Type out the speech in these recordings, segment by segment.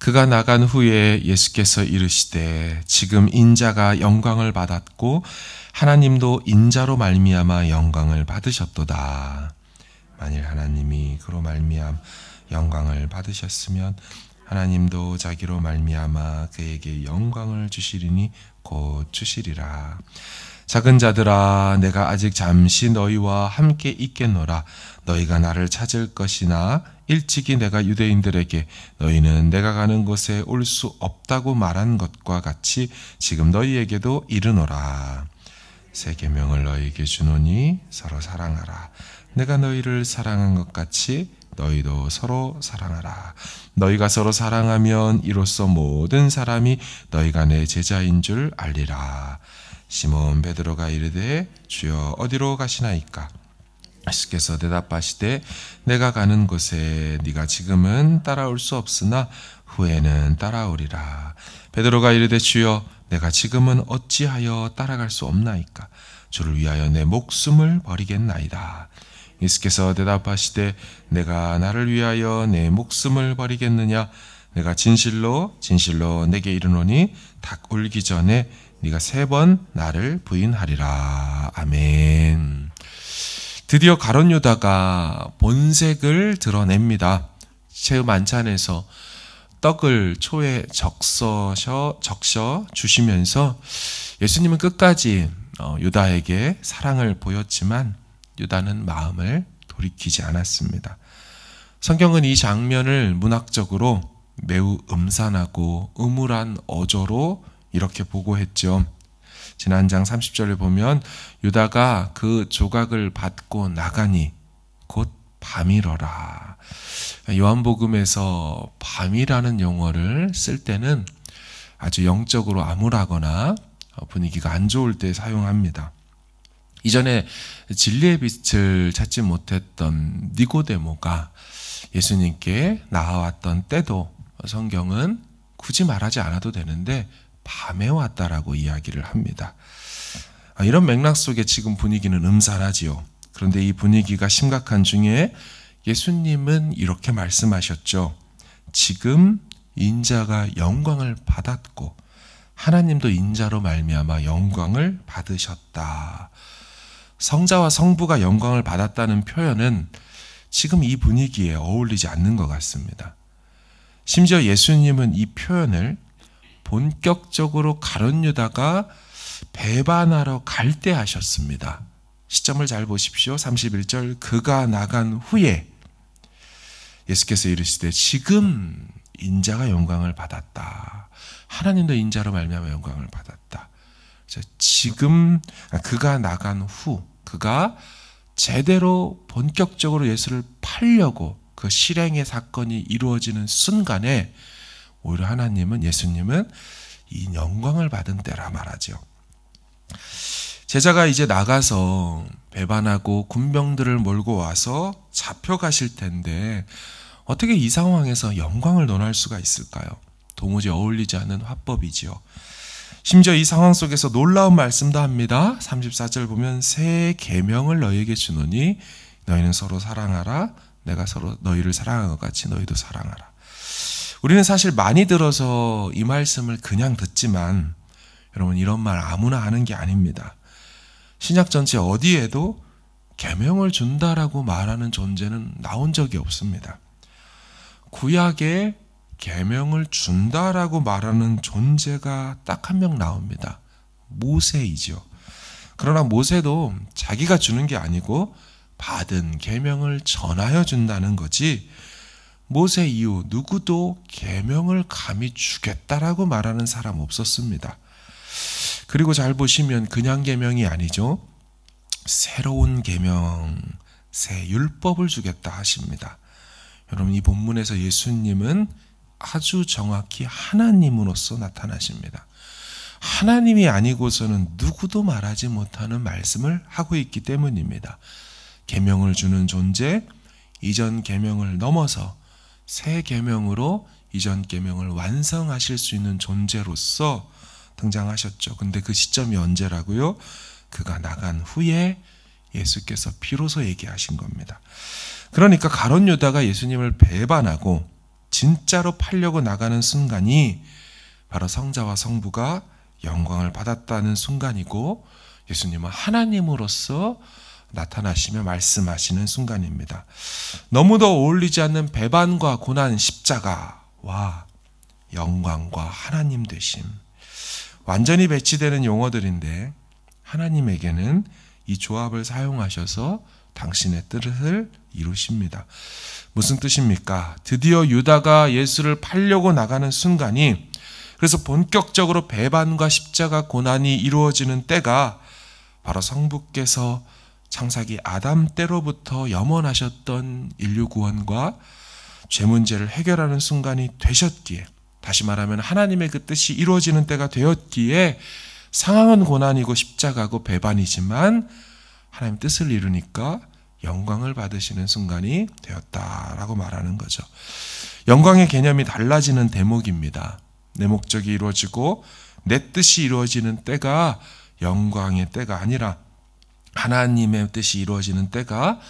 그가 나간 후에 예수께서 이르시되 지금 인자가 영광을 받았고 하나님도 인자로 말미암아 영광을 받으셨도다. 만일 하나님이 그로 말미암아 영광을 받으셨으면 하나님도 자기로 말미암아 그에게 영광을 주시리니 곧 주시리라. 작은 자들아, 내가 아직 잠시 너희와 함께 있겠노라. 너희가 나를 찾을 것이나 일찍이 내가 유대인들에게 너희는 내가 가는 곳에 올 수 없다고 말한 것과 같이 지금 너희에게도 이르노라. 새 계명을 너희에게 주노니 서로 사랑하라. 내가 너희를 사랑한 것 같이 너희도 서로 사랑하라. 너희가 서로 사랑하면 이로써 모든 사람이 너희가 내 제자인 줄 알리라. 시몬 베드로가 이르되 주여 어디로 가시나이까? 예수께서 대답하시되 내가 가는 곳에 네가 지금은 따라올 수 없으나 후에는 따라오리라. 베드로가 이르되 주여 내가 지금은 어찌하여 따라갈 수 없나이까? 주를 위하여 내 목숨을 버리겠나이다. 예수께서 대답하시되 내가 나를 위하여 내 목숨을 버리겠느냐? 내가 진실로 진실로 내게 이르노니 닭 울기 전에 네가 3번 나를 부인하리라. 아멘. 드디어 가룟 유다가 본색을 드러냅니다. 제우 만찬에서 떡을 초에 적셔 주시면서 예수님은 끝까지 유다에게 사랑을 보였지만 유다는 마음을 돌이키지 않았습니다. 성경은 이 장면을 문학적으로 매우 음산하고 음울한 어조로 이렇게 보고했죠. 지난 장 30절을 보면 유다가 그 조각을 받고 나가니 곧 밤이러라. 요한복음에서 밤이라는 용어를 쓸 때는 아주 영적으로 암울하거나 분위기가 안 좋을 때 사용합니다. 이전에 진리의 빛을 찾지 못했던 니고데모가 예수님께 나아왔던 때도 성경은 굳이 말하지 않아도 되는데 밤에 왔다라고 이야기를 합니다. 이런 맥락 속에 지금 분위기는 음산하지요. 그런데 이 분위기가 심각한 중에 예수님은 이렇게 말씀하셨죠. 지금 인자가 영광을 받았고 하나님도 인자로 말미암아 영광을 받으셨다. 성자와 성부가 영광을 받았다는 표현은 지금 이 분위기에 어울리지 않는 것 같습니다. 심지어 예수님은 이 표현을 본격적으로 가룟 유다가 배반하러 갈 때 하셨습니다. 시점을 잘 보십시오. 31절 그가 나간 후에 예수께서 이르시되 지금 인자가 영광을 받았다. 하나님도 인자로 말미암아 영광을 받았다. 지금 그가 나간 후 그가 제대로 본격적으로 예수를 팔려고 그 실행의 사건이 이루어지는 순간에 오히려 하나님은 예수님은 이 영광을 받은 때라 말하죠. 제자가 이제 나가서 배반하고 군병들을 몰고 와서 잡혀가실 텐데 어떻게 이 상황에서 영광을 논할 수가 있을까요? 도무지 어울리지 않는 화법이지요. 심지어 이 상황 속에서 놀라운 말씀도 합니다. 34절 보면 새 계명을 너희에게 주노니 너희는 서로 사랑하라. 내가 서로 너희를 사랑한 것 같이 너희도 사랑하라. 우리는 사실 많이 들어서 이 말씀을 그냥 듣지만 여러분 이런 말 아무나 하는 게 아닙니다. 신약 전체 어디에도 계명을 준다라고 말하는 존재는 나온 적이 없습니다. 구약에 계명을 준다라고 말하는 존재가 딱 한 명 나옵니다. 모세이죠. 그러나 모세도 자기가 주는 게 아니고 받은 계명을 전하여 준다는 거지 모세 이후 누구도 계명을 감히 주겠다라고 말하는 사람 없었습니다. 그리고 잘 보시면 그냥 계명이 아니죠. 새로운 계명, 새 율법을 주겠다 하십니다. 여러분 이 본문에서 예수님은 아주 정확히 하나님으로서 나타나십니다. 하나님이 아니고서는 누구도 말하지 못하는 말씀을 하고 있기 때문입니다. 계명을 주는 존재, 이전 계명을 넘어서 새 계명으로 이전 계명을 완성하실 수 있는 존재로서 등장하셨죠. 근데 그 시점이 언제라고요? 그가 나간 후에 예수께서 비로소 얘기하신 겁니다. 그러니까 가룟 유다가 예수님을 배반하고 진짜로 팔려고 나가는 순간이 바로 성자와 성부가 영광을 받았다는 순간이고, 예수님은 하나님으로서 나타나시며 말씀하시는 순간입니다. 너무도 어울리지 않는 배반과 고난, 십자가와 영광과 하나님 되심, 완전히 배치되는 용어들인데 하나님에게는 이 조합을 사용하셔서 당신의 뜻을 이루십니다. 무슨 뜻입니까? 드디어 유다가 예수를 팔려고 나가는 순간이, 그래서 본격적으로 배반과 십자가 고난이 이루어지는 때가 바로 성부께서 창세기 아담 때로부터 염원하셨던 인류 구원과 죄 문제를 해결하는 순간이 되셨기에, 다시 말하면 하나님의 그 뜻이 이루어지는 때가 되었기에, 상황은 고난이고 십자가고 배반이지만 하나님 뜻을 이루니까 영광을 받으시는 순간이 되었다라고 말하는 거죠. 영광의 개념이 달라지는 대목입니다. 내 목적이 이루어지고 내 뜻이 이루어지는 때가 영광의 때가 아니라 하나님의 뜻이 이루어지는 때가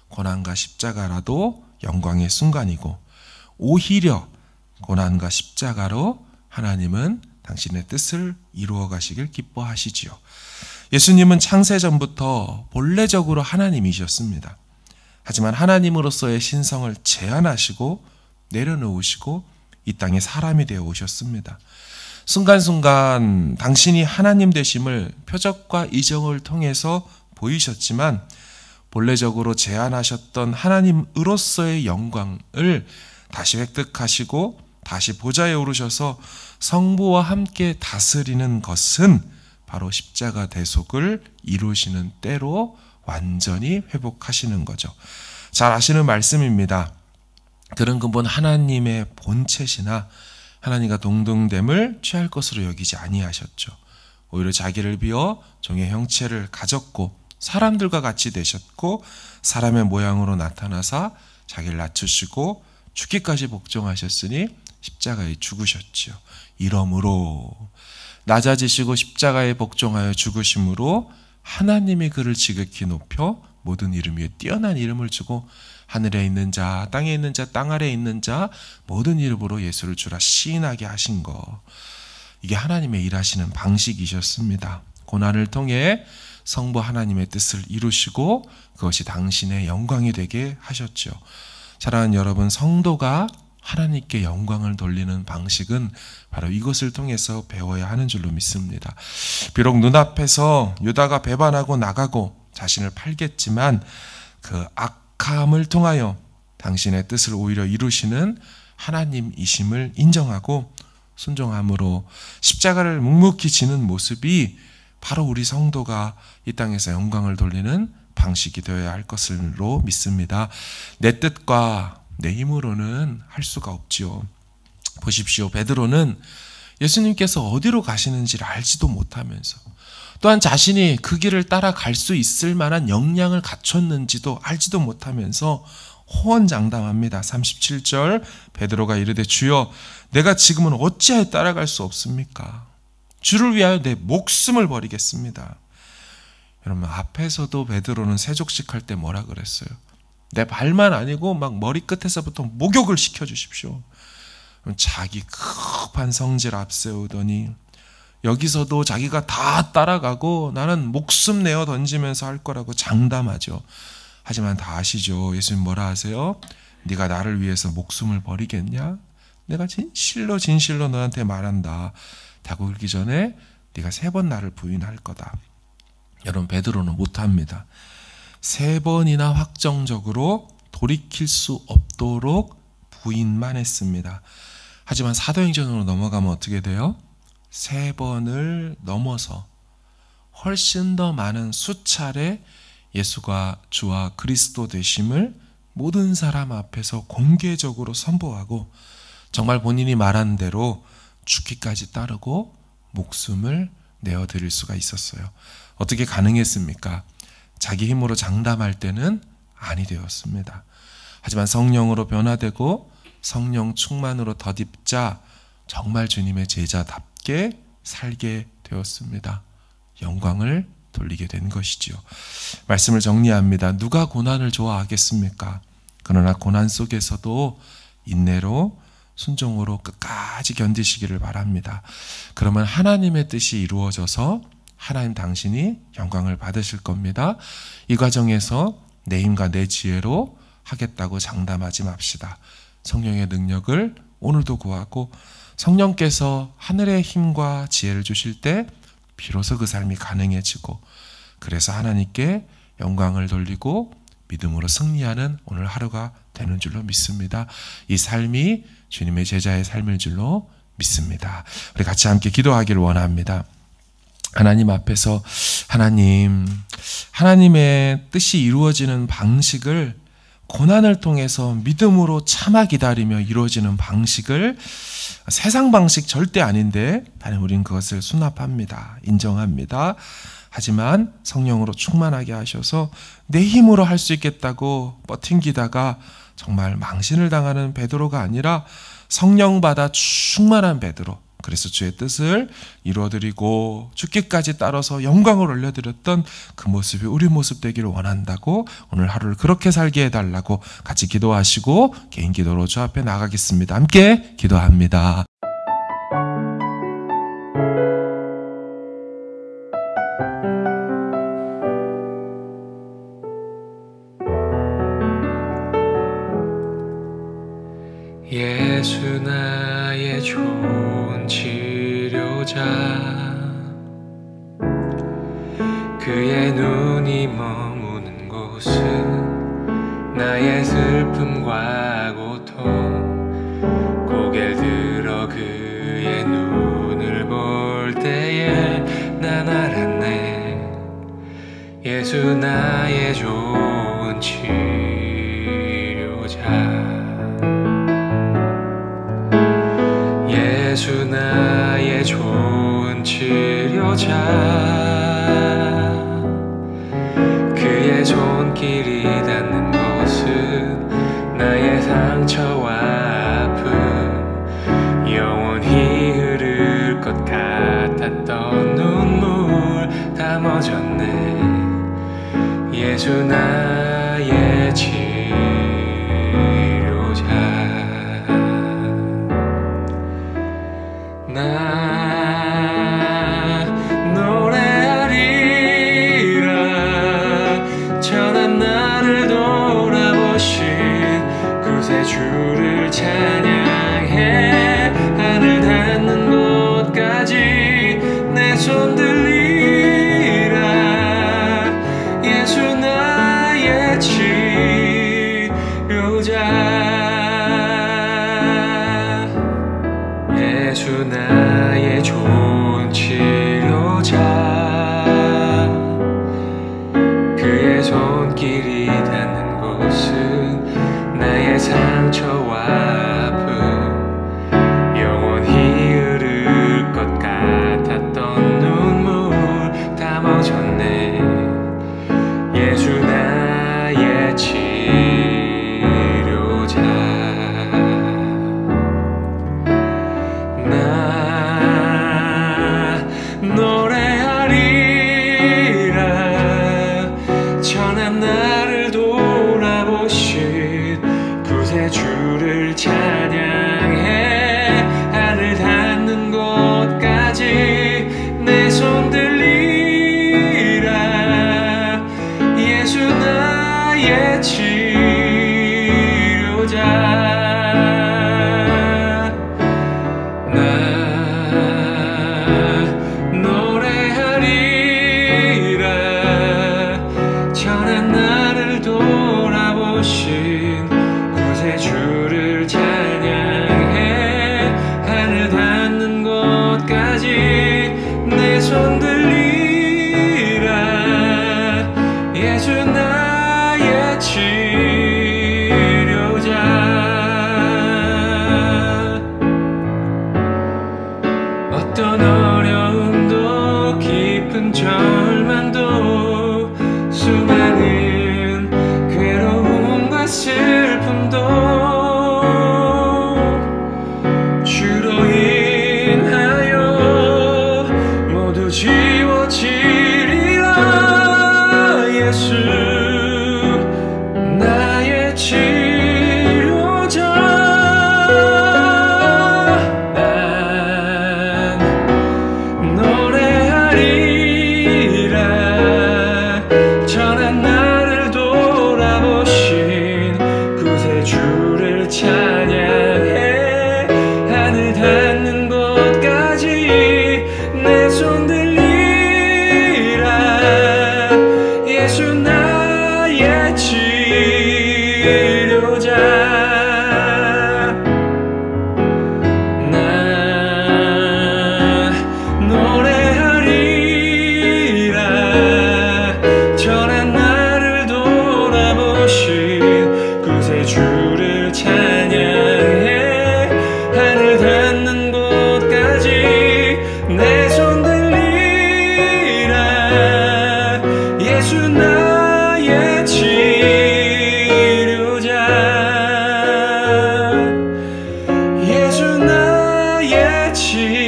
고난과 십자가라도 영광의 순간이고, 오히려 고난과 십자가로 하나님은 당신의 뜻을 이루어 가시길 기뻐하시지요. 예수님은 창세전부터 본래적으로 하나님이셨습니다. 하지만 하나님으로서의 신성을 제한하시고 내려놓으시고 이 땅에 사람이 되어 오셨습니다. 순간순간 당신이 하나님 되심을 표적과 이정을 통해서 보이셨지만, 본래적으로 제한하셨던 하나님으로서의 영광을 다시 획득하시고 다시 보좌에 오르셔서 성부와 함께 다스리는 것은 바로 십자가 대속을 이루시는 때로 완전히 회복하시는 거죠. 잘 아시는 말씀입니다. 들은 근본 하나님의 본체시나 하나님과 동등됨을 취할 것으로 여기지 아니하셨죠. 오히려 자기를 비워 종의 형체를 가졌고 사람들과 같이 되셨고, 사람의 모양으로 나타나사 자기를 낮추시고 죽기까지 복종하셨으니 십자가에 죽으셨지요. 이러므로 낮아지시고 십자가에 복종하여 죽으심으로 하나님이 그를 지극히 높여 모든 이름 위에 뛰어난 이름을 주고 하늘에 있는 자, 땅에 있는 자, 땅 아래에 있는 자 모든 이름으로 예수를 주라 시인하게 하신 것. 이게 하나님의 일하시는 방식이셨습니다. 고난을 통해 성부 하나님의 뜻을 이루시고 그것이 당신의 영광이 되게 하셨죠. 사랑하는 여러분, 성도가 하나님께 영광을 돌리는 방식은 바로 이것을 통해서 배워야 하는 줄로 믿습니다. 비록 눈앞에서 유다가 배반하고 나가고 자신을 팔겠지만 그 악함을 통하여 당신의 뜻을 오히려 이루시는 하나님이심을 인정하고 순종함으로 십자가를 묵묵히 지는 모습이 바로 우리 성도가 이 땅에서 영광을 돌리는 방식이 되어야 할 것으로 믿습니다. 내 뜻과 내 힘으로는 할 수가 없지요. 보십시오. 베드로는 예수님께서 어디로 가시는지를 알지도 못하면서, 또한 자신이 그 길을 따라갈 수 있을 만한 역량을 갖췄는지도 알지도 못하면서 호언장담합니다. 37절 베드로가 이르되 주여 내가 지금은 어찌하여 따라갈 수 없습니까? 주를 위하여 내 목숨을 버리겠습니다. 여러분, 앞에서도 베드로는 세족식 할 때 뭐라 그랬어요? 내 발만 아니고 막 머리끝에서부터 목욕을 시켜주십시오. 자기 급한 성질 앞세우더니 여기서도 자기가 다 따라가고 나는 목숨 내어 던지면서 할 거라고 장담하죠. 하지만 다 아시죠? 예수님 뭐라 하세요? 네가 나를 위해서 목숨을 버리겠냐? 내가 진실로 너한테 말한다. 닭 울기 전에 네가 3번 나를 부인할 거다. 여러분, 베드로는 못합니다. 3번이나 확정적으로 돌이킬 수 없도록 부인만 했습니다. 하지만 사도행전으로 넘어가면 어떻게 돼요? 3번을 넘어서 훨씬 더 많은 수차례 예수가 주와 그리스도 되심을 모든 사람 앞에서 공개적으로 선포하고 정말 본인이 말한 대로 죽기까지 따르고 목숨을 내어드릴 수가 있었어요. 어떻게 가능했습니까? 자기 힘으로 장담할 때는 아니 되었습니다. 하지만 성령으로 변화되고 성령 충만으로 덧입자 정말 주님의 제자답게 살게 되었습니다. 영광을 돌리게 된 것이지요. 말씀을 정리합니다. 누가 고난을 좋아하겠습니까? 그러나 고난 속에서도 인내로 순종으로 끝까지 견디시기를 바랍니다. 그러면 하나님의 뜻이 이루어져서 하나님 당신이 영광을 받으실 겁니다. 이 과정에서 내 힘과 내 지혜로 하겠다고 장담하지 맙시다. 성령의 능력을 오늘도 구하고 성령께서 하늘의 힘과 지혜를 주실 때 비로소 그 삶이 가능해지고 그래서 하나님께 영광을 돌리고 믿음으로 승리하는 오늘 하루가 되는 줄로 믿습니다. 이 삶이 주님의 제자의 삶일 줄로 믿습니다. 우리 같이 함께 기도하기를 원합니다. 하나님 앞에서 하나님의 뜻이 이루어지는 방식을 고난을 통해서 믿음으로 참아 기다리며 이루어지는 방식을 세상 방식 절대 아닌데 하나님 우리는 그것을 수납합니다. 인정합니다. 하지만 성령으로 충만하게 하셔서 내 힘으로 할 수 있겠다고 버팅기다가 정말 망신을 당하는 베드로가 아니라 성령 받아 충만한 베드로, 그래서 주의 뜻을 이루어드리고 죽기까지 따라서 영광을 올려드렸던 그 모습이 우리 모습 되기를 원한다고 오늘 하루를 그렇게 살게 해달라고 같이 기도하시고 개인 기도로 주 앞에 나가겠습니다. 함께 기도합니다. 예수 나의 좋은 치료자, 그의 눈이 머무는 곳은 나의 슬픔과 고통, 고개를 들어 그의 눈을 볼 때에 난 알았네. 예수 나의 좋은 치료자, 예수 나의 좋은 치료자, 그의 손길이 닿는 곳은 나의 상처와 아픔, 영원히 흐를 것 같았던 눈물 다 멎었네. 예수 나의 치료자, 나 노래하리라. 전한 나를 돌아보신 구세주를 찬양해. 하늘 닿는 곳까지 내 손 들리라. 예수 나의 치료자, 예수 나의 좋은 치료자, 그의 손길이 닿는 곳은 나의 상처와 아픔, 영원히 흐를 것 같았던 눈물 다 멎었네. 예수 나의 치료자, 나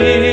주님